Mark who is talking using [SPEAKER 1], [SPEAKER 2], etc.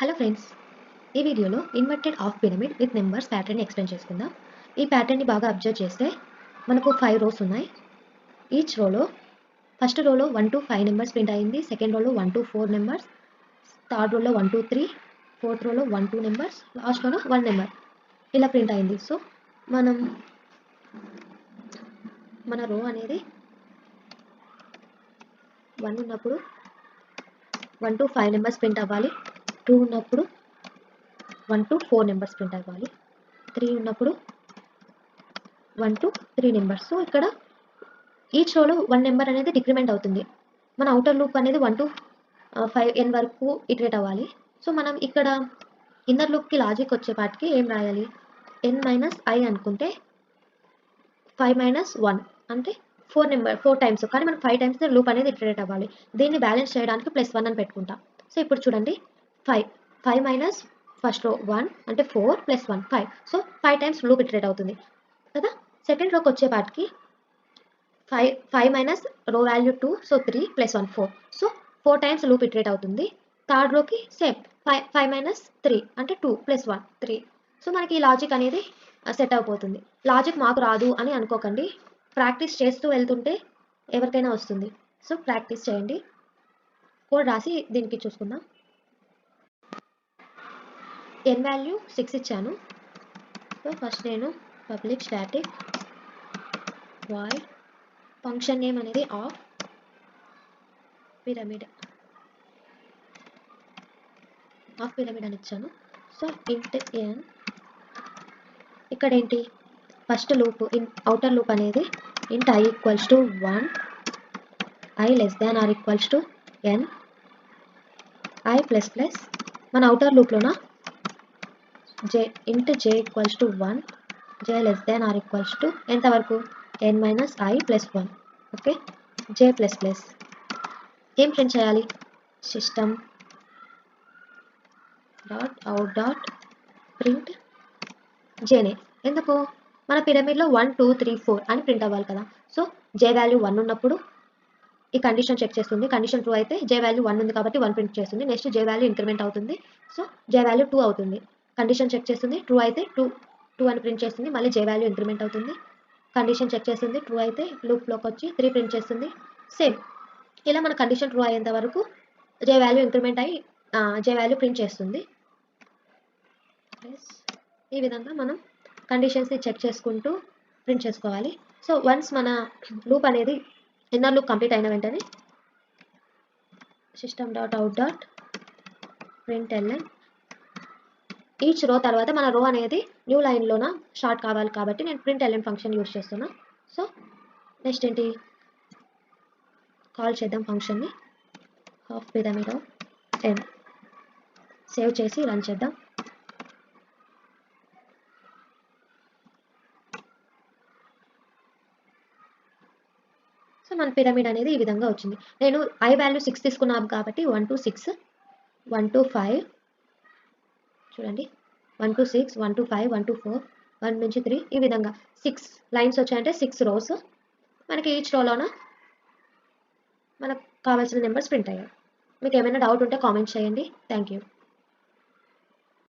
[SPEAKER 1] Hello friends, ఈ వీడియోలో inverted half pyramid with numbers pattern explain చేసుకుందాం. ఈ ప్యాటర్న్ని బాగా అబ్జర్వ్ చేస్తే మనకు 5 రోస్ ఉన్నాయి. ఈచ్ రోలో ఫస్ట్ రోలో 1 to 5 నెంబర్స్ ప్రింట్ అయింది. సెకండ్ రోలో 1 to 4 నెంబర్స్, థర్డ్ రోలో 1 to 3, ఫోర్త్ రోలో 1 2 నెంబర్స్, లాస్ట్ రోలో 1 నెంబర్ ఇలా ప్రింట్ అయింది. సో మన రో అనేది 1 ఉన్నప్పుడు 1 to 5 నెంబర్స్ ప్రింట్ అవ్వాలి. 2 ఉన్నప్పుడు 1 to 4 నెంబర్స్ ప్రింట్ అవ్వాలి. 3 ఉన్నప్పుడు 1 to 3 నెంబర్స్. సో ఇక్కడ ఈచ్ రోలో 1 నెంబర్ అనేది డిక్రిమెంట్ అవుతుంది. మన అవుటర్ లూప్ అనేది 1 to 5n వరకు ఇటరేట్ అవ్వాలి. సో మనం ఇక్కడ ఇన్నర్ లూప్కి లాజిక్ వచ్చేపాటికి ఏం రాయాలి? n - i అనుకుంటే 5 - 1 అంటే 4 టైమ్స్, కానీ మనకు 5 టైమ్స్ లూప్ అనేది ఇటరేట్ అవ్వాలి. దీన్ని బ్యాలెన్స్ చేయడానికి +1 అని పెట్టుకుంటాం. సో ఇప్పుడు చూడండి, 5 మైనస్ ఫస్ట్ రో 1 అంటే 4 + 1 5. సో 5 టైమ్స్ లూప్ ఇటరేట్ అవుతుంది కదా. సెకండ్ రోకి వచ్చేపాటికి 5 minus row value 2, so 3 + 1 4. So 4 times loop iterate అవుతుంది. థర్డ్ రోకి సేమ్ 5 - 3 అంటే 2 + 1 3. సో మనకి ఈ లాజిక్ అనేది సెట్ అయిపోతుంది. లాజిక్ మాకు రాదు అని అనుకోకండి, ప్రాక్టీస్ చేస్తూ వెళ్తుంటే ఎవరికైనా వస్తుంది. సో ప్రాక్టీస్ చేయండి. కోడ్ రాసి దీనికి చూసుకుందాం. n వాల్యూ 6 ఇచ్చాను. సో ఫస్ట్ నేను public static void function name అనేది ఆఫ్ పిరమిడ్ అని ఇచ్చాను. సో ఇంట్ n, ఇక్కడ ఏంటి ఫస్ట్ లూప్ అవుటర్ లూప్ అనేది int i = 1, i <= n, i ++ మన అవుటర్ లూప్లోన int j = 1, j <= ఎంతవరకు n - i + 1. ఓకే, j ++ ఏం ప్రింట్ చేయాలి? System dot out dot print జేనే. ఎందుకు? మన పిరమిడ్లో 1 2 3 4 అని ప్రింట్ అవ్వాలి కదా. సో j వాల్యూ 1 ఉన్నప్పుడు ఈ కండిషన్ చెక్ చేస్తుంది. కండిషన్ ట్రూ అయితే j వాల్యూ 1 ఉంది కాబట్టి 1 ప్రింట్ చేస్తుంది. నెక్స్ట్ j వాల్యూ ఇంక్రిమెంట్ అవుతుంది. సో j వాల్యూ 2 అవుతుంది. కండిషన్ చెక్ చేస్తుంది, ట్రూ అయితే 2 అని ప్రింట్ చేస్తుంది. మళ్ళీ j వాల్యూ ఇంక్రిమెంట్ అవుతుంది. కండిషన్ చెక్ చేస్తుంది, ట్రూ అయితే లూప్లోకి వచ్చి 3 ప్రింట్ చేస్తుంది. సేమ్ ఇలా మన కండిషన్ ట్రూ అయ్యేంత వరకు j వాల్యూ ఇంక్రిమెంట్ అయ్యి j వాల్యూ ప్రింట్ చేస్తుంది. ఈ విధంగా మనం కండిషన్స్ని చెక్ చేసుకుంటూ ప్రింట్ చేసుకోవాలి. సో వన్స్ మన లూప్ అనేది ఇన్నర్ లూప్ కంప్లీట్ అయిన వెంటనే system dot out dot println each row తర్వాత మన రో అనేది న్యూ లైన్లోన స్టార్ట్ కావాలి కాబట్టి నేను println ఫంక్షన్ యూజ్ చేస్తున్నా. సో నెక్స్ట్ ఏంటి, కాల్ చేద్దాం ఫంక్షన్ని. Half pyramid of n save చేసి రన్ చేద్దాం. సో మన పిరమిడ్ అనేది ఈ విధంగా వచ్చింది. నేను i వాల్యూ 6 తీసుకున్నాను కాబట్టి 1 to 6, 1 to 5 చూడండి, 1 to 6, 1 to 5, 1 to 4, 1 నుంచి 3 ఈ విధంగా 6 లైన్స్ వచ్చాయంటే 6 రోస్. మనకి ఈచ్ రోలోన మనకు కావాల్సిన నెంబర్స్ ప్రింట్ అయ్యాయి. మీకు ఏమైనా డౌట్ ఉంటే కామెంట్ చేయండి. Thank you.